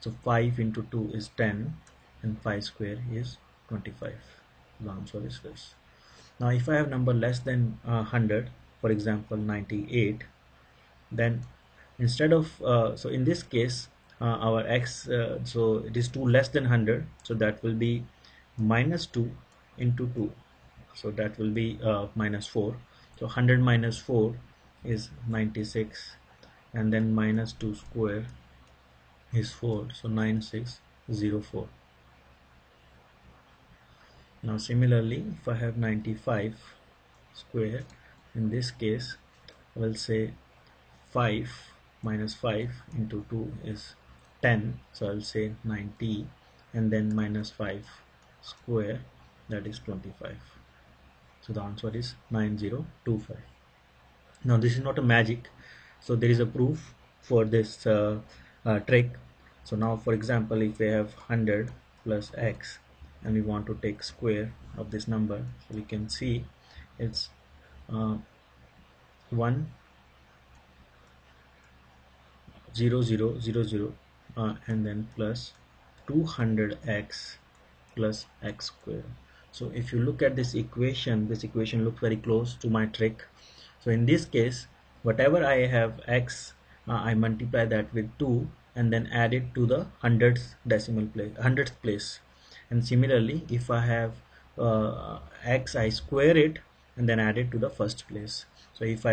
Speaker 3: So 5 into 2 is 10 and 5 square is 25. The answer is this. Now if I have number less than 100, for example 98, then instead of so in this case our x, so it is 2 less than 100, so that will be minus 2 into 2, so that will be minus 4. So 100 minus 4 is 96 and then minus 2 square is 4, so 9604. Now similarly, if I have 95 square, in this case I will say 5 minus 5 into 2 is 10, so I'll say 90 and then minus 5 square, that is 25. So the answer is 9025. Now this is not a magic, so there is a proof for this trick. So now for example, if we have 100 plus x and we want to take square of this number, so we can see it's 10000 and then plus 200x plus x square. So if you look at this equation looks very close to my trick. So in this case, whatever I have x, I multiply that with 2 and then add it to the hundredth decimal place, hundredth place. And similarly, if I have x, I square it and then add it to the first place. So if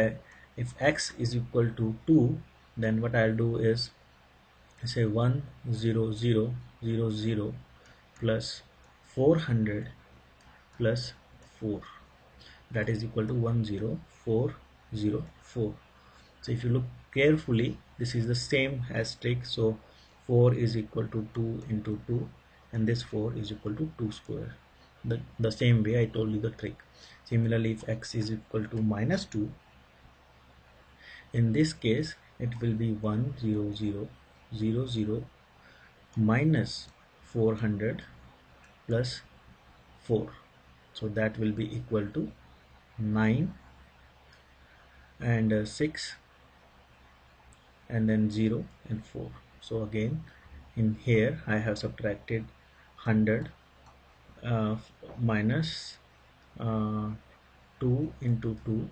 Speaker 3: x is equal to 2, then what I'll do is say 1 0 0 0 0 plus 400 plus 4, that is equal to 10404. So if you look carefully, this is the same as trick. So 4 is equal to 2 into 2, and this 4 is equal to 2 square, the same way I told you the trick. Similarly, if x is equal to minus 2, in this case it will be 1 0 0 0 0 minus 400 plus 4, so that will be equal to 9 and 6 and then 0 and 4. So again in here I have subtracted 100 minus 2 into 2,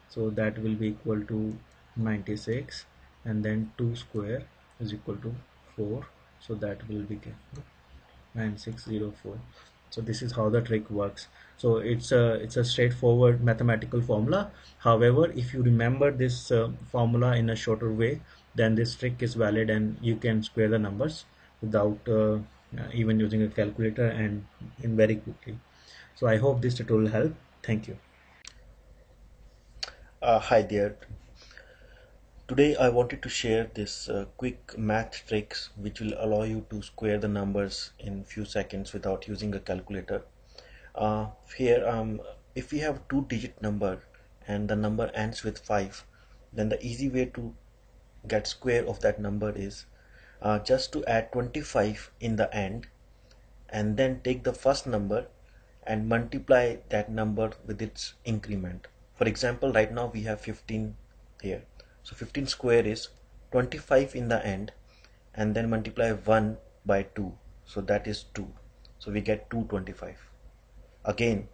Speaker 3: so that will be equal to 96, and then 2 square is equal to 4, so that will be 9604. So this is how the trick works. So it's a straightforward mathematical formula. However, if you remember this formula in a shorter way, then this trick is valid and you can square the numbers without even using a calculator and in very quickly. So I hope this tutorial helped. Thank you.
Speaker 2: Hi there. Today I wanted to share this quick math tricks which will allow you to square the numbers in few seconds without using a calculator. Here if we have 2-digit number and the number ends with 5, then the easy way to get square of that number is just to add 25 in the end and then take the first number and multiply that number with its increment. For example, right now we have 15 here. So 15 square is 25 in the end and then multiply 1 by 2. So that is 2. So we get 225. Again,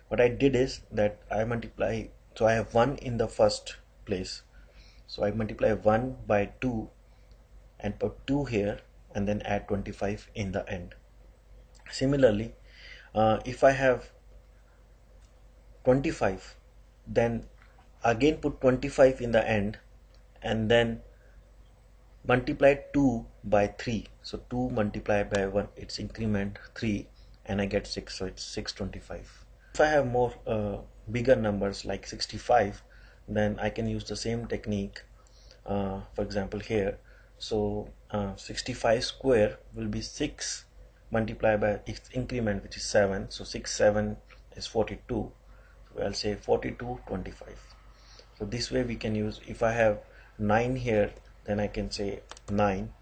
Speaker 2: what I did is that I multiply, so I have 1 in the first place. So I multiply 1 by 2 and put 2 here and then add 25 in the end. Similarly, if I have 25, then again put 25 in the end and then multiply 2 by 3. So 2 multiplied by 1, its increment 3, and I get 6, so it's 625. If I have more bigger numbers like 65, then I can use the same technique. For example here, so 65 square will be 6 multiplied by its increment, which is 7. So 6 7 is 42. So I'll say 4225. So this way we can use, if I have 9 here, then I can say 9,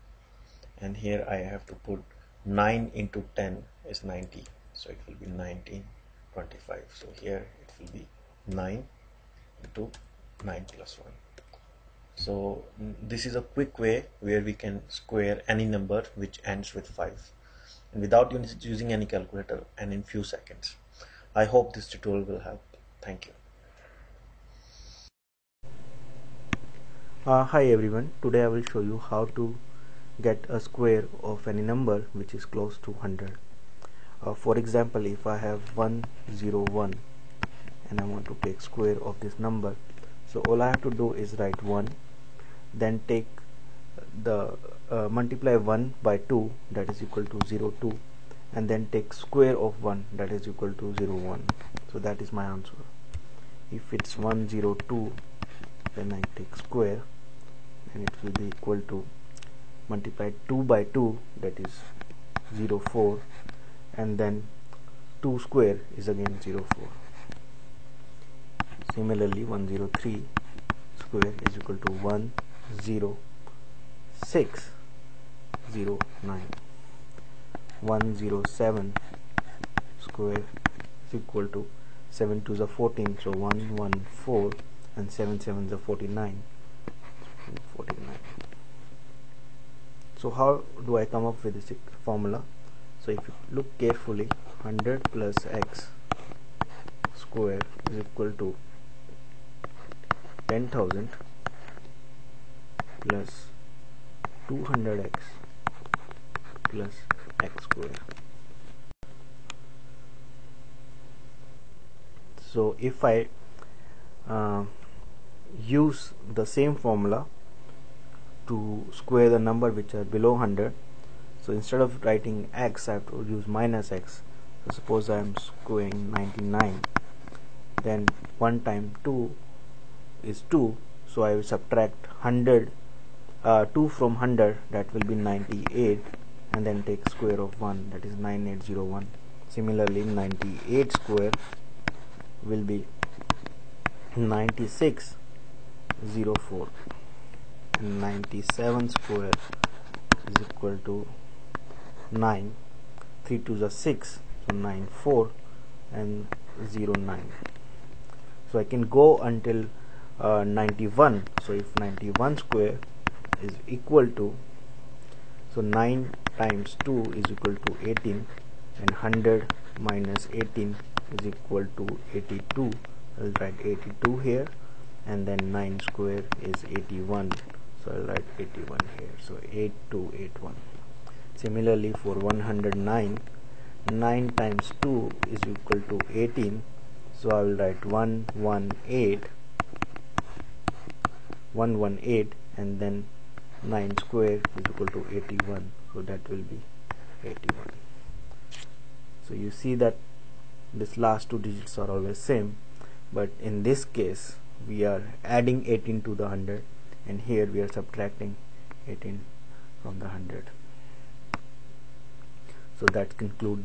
Speaker 2: and here I have to put 9 into 10 is 90, so it will be 1925. So here it will be 9 into 9 plus 1. So this is a quick way where we can square any number which ends with 5 and without using any calculator and in few seconds. I hope this tutorial will help. Thank you.
Speaker 3: Hi everyone, today I will show you how to get a square of any number which is close to 100. For example, if I have 101 and I want to take square of this number, so all I have to do is write 1, then take the multiply 1 by 2, that is equal to 02, and then take square of 1, that is equal to 01. So that is my answer. If it's 102, then I take square and it will be equal to multiply 2 by 2, that is 04, and then 2 square is again 04. Similarly, 103 square is equal to 10609. 107 square is equal to 7 2s are 14, so 114, and 7 7s are 49. 49. So how do I come up with this formula? So if you look carefully, 100 plus x square is equal to 10,000 plus 200x plus x square.
Speaker 2: So if I use the same formula to square the number which are below 100, so instead of writing x I have to use minus x. So suppose I am squaring 99, then 1 times 2 is 2, so I will subtract 2 from 100, that will be 98, and then take square of 1, that is 9801. Similarly 98 square will be 9604, and 97 square is equal to 9. 3 2s are 6, so 94 and 09. So I can go until 91. So if 91 square is equal to, so 9 times 2 is equal to 18, and 100 minus 18 is equal to 82. I'll write 82 here, and then 9 square is 81, so I'll write 81 here. So 8281. Similarly for 109, 9 times 2 is equal to 18, so I will write 118, and then 9 square is equal to 81, so that will be 81. So you see that this last two digits are always same, but in this case we are adding 18 to the 100, and here we are subtracting 18 from the 100. So that concludes